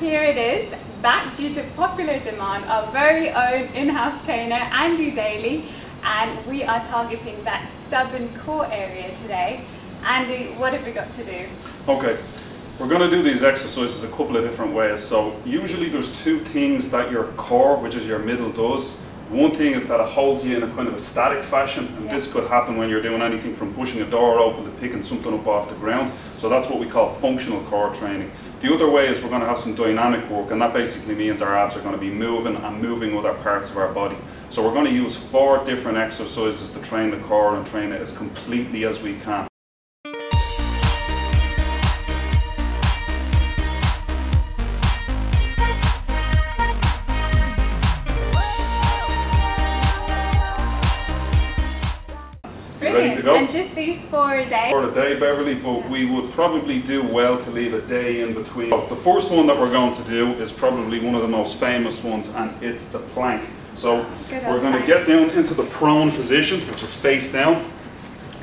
here it is, back due to popular demand, our very own in-house trainer, Andrew Daly, and we are targeting that stubborn core area today. Andy, what have we got to do? Okay, we're going to do these exercises a couple of different ways. So usually there's two things that your core, which is your middle, does. One thing is that it holds you in a kind of a static fashion, and this could happen when you're doing anything from pushing a door open to picking something up off the ground. So that's what we call functional core training. The other way is we're going to have some dynamic work, and that basically means our abs are going to be moving and moving other parts of our body. So we're going to use 4 different exercises to train the core and train it as completely as we can. Ready to go? And just these 4 a day? For a day, Beverly, but we would probably do well to leave a day in between. The first one that we're going to do is probably one of the most famous ones, and it's the plank. So we're going to get down into the prone position, which is face down.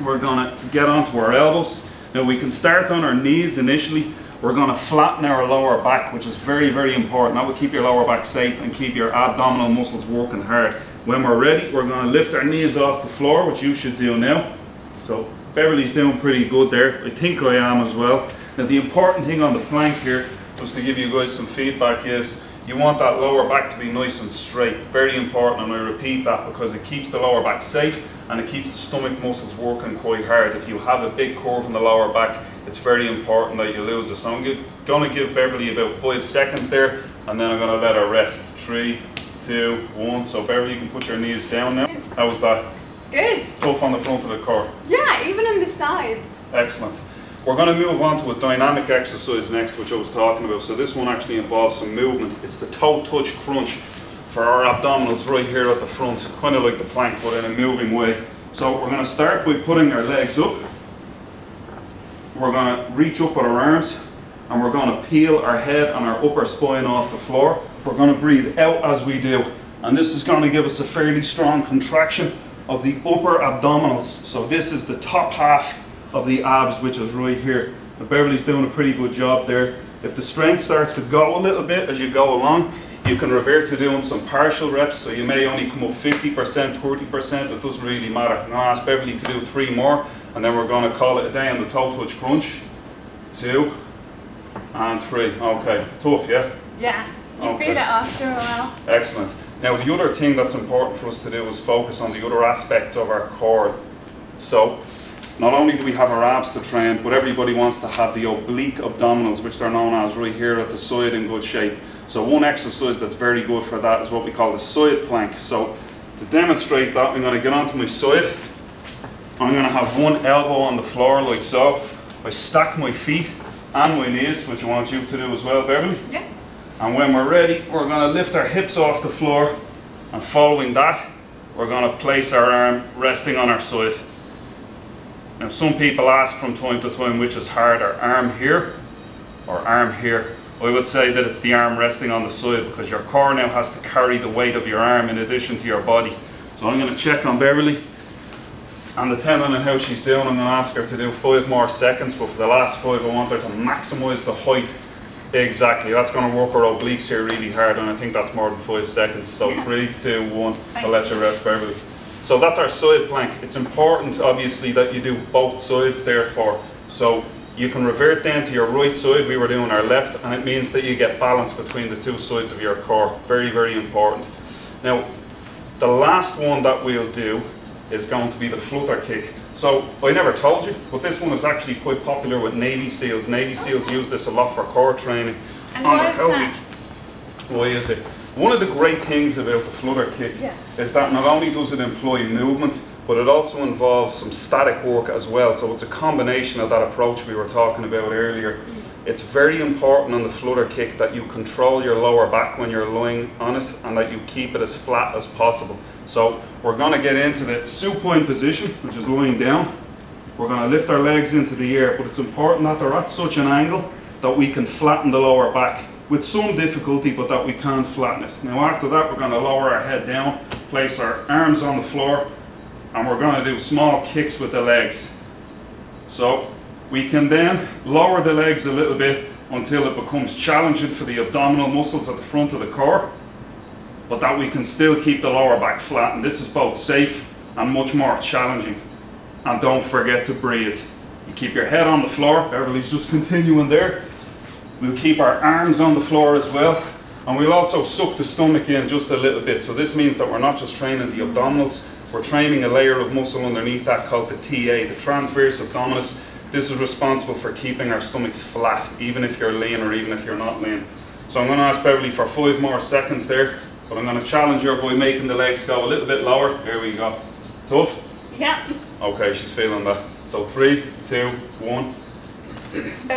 We're going to get onto our elbows. Now we can start on our knees initially. We're going to flatten our lower back, which is very, very important. That will keep your lower back safe and keep your abdominal muscles working hard. When we're ready, we're going to lift our knees off the floor, which you should do now. So Beverly's doing pretty good there. I think I am as well. Now the important thing on the plank here, just to give you guys some feedback, is you want that lower back to be nice and straight. Very important, and I repeat that because it keeps the lower back safe and it keeps the stomach muscles working quite hard. If you have a big curve in the lower back, it's very important that you lose it. So I'm going to give Beverly about 5 seconds there, and then I'm going to let her rest. 3, 2, 1. So Beverly, you can put your knees down now. How was that? Good. Tough on the front of the core. Yeah, even on the sides. Excellent. We're going to move on to a dynamic exercise next, which I was talking about. So this one actually involves some movement. It's the toe touch crunch for our abdominals right here at the front, kind of like the plank but in a moving way. So we're going to start by putting our legs up. We're going to reach up with our arms, and we're going to peel our head and our upper spine off the floor. We're going to breathe out as we do, and this is going to give us a fairly strong contraction of the upper abdominals. So this is the top half of the abs, which is right here. Now Beverly's doing a pretty good job there. If the strength starts to go a little bit as you go along, you can revert to doing some partial reps. So you may only come up 50%, 30%, it doesn't really matter. I'm going to ask Beverly to do 3 more, and then we're going to call it a day on the toe touch crunch. 2 and 3. Okay, tough, yeah? Yeah, you feel it after a while. Excellent. Now the other thing that's important for us to do is focus on the other aspects of our core. So not only do we have our abs to train, but everybody wants to have the oblique abdominals, which they're known as right here at the side, in good shape. So one exercise that's very good for that is what we call the side plank. So to demonstrate that, I'm going to get onto my side. I'm going to have one elbow on the floor like so. I stack my feet and my knees, which I want you to do as well, Beverly. Yeah. And when we're ready, we're going to lift our hips off the floor, and following that, we're going to place our arm resting on our side. Now some people ask from time to time which is harder, arm here or arm here. I would say that it's the arm resting on the side, because your core now has to carry the weight of your arm in addition to your body. So I'm going to check on Beverly, and depending on how she's doing, I'm going to ask her to do 5 more seconds, but for the last 5 I want her to maximise the height. Exactly, that's going to work our obliques here really hard, and I think that's more than 5 seconds. So 3, 2, 1, I'll let you rest, Beverly. So that's our side plank. It's important obviously that you do both sides therefore. So you can revert down to your right side, we were doing our left, and it means that you get balance between the 2 sides of your core. Very, very important. Now, the last one that we'll do is going to be the flutter kick. So I never told you, but this one is actually quite popular with Navy SEALs. Navy SEALs use this a lot for core training. And why is that? Why is it? One of the great things about the flutter kick is that not only does it employ movement, but it also involves some static work as well. So it's a combination of that approach we were talking about earlier. It's very important on the flutter kick that you control your lower back when you're lying on it, and that you keep it as flat as possible. So we're going to get into the supine position, which is lying down. We're going to lift our legs into the air, but it's important that they're at such an angle that we can flatten the lower back with some difficulty, but that we can flatten it. Now after that, we're going to lower our head down, place our arms on the floor, and we're going to do small kicks with the legs. So we can then lower the legs a little bit until it becomes challenging for the abdominal muscles at the front of the core, but that we can still keep the lower back flat. And this is both safe and much more challenging. And don't forget to breathe. You keep your head on the floor. Beverly's just continuing there. We'll keep our arms on the floor as well. And we'll also suck the stomach in just a little bit. So this means that we're not just training the abdominals, we're training a layer of muscle underneath that called the TA, the transverse abdominis. This is responsible for keeping our stomachs flat, even if you're lean or even if you're not lean. So I'm going to ask Beverly for 5 more seconds there, but I'm going to challenge her by making the legs go a little bit lower. There we go. Tough? Yeah. Okay, she's feeling that. So 3, 2, 1.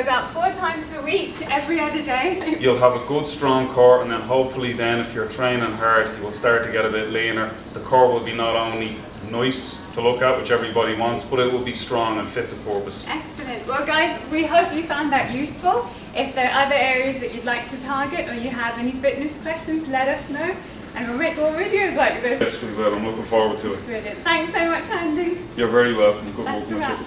About 4 times a week, every other day. You'll have a good strong core, and then hopefully then if you're training hard, you will start to get a bit leaner. The core will be not only nice to look at, which everybody wants, but it will be strong and fit for purpose. Excellent. Well guys, we hope you found that useful. If there are other areas that you'd like to target or you have any fitness questions, let us know and we'll make more videos like this. Yes, we will. I'm looking forward to it. Brilliant. Thanks so much, Andy. You're very welcome. Good That's luck. a wrap.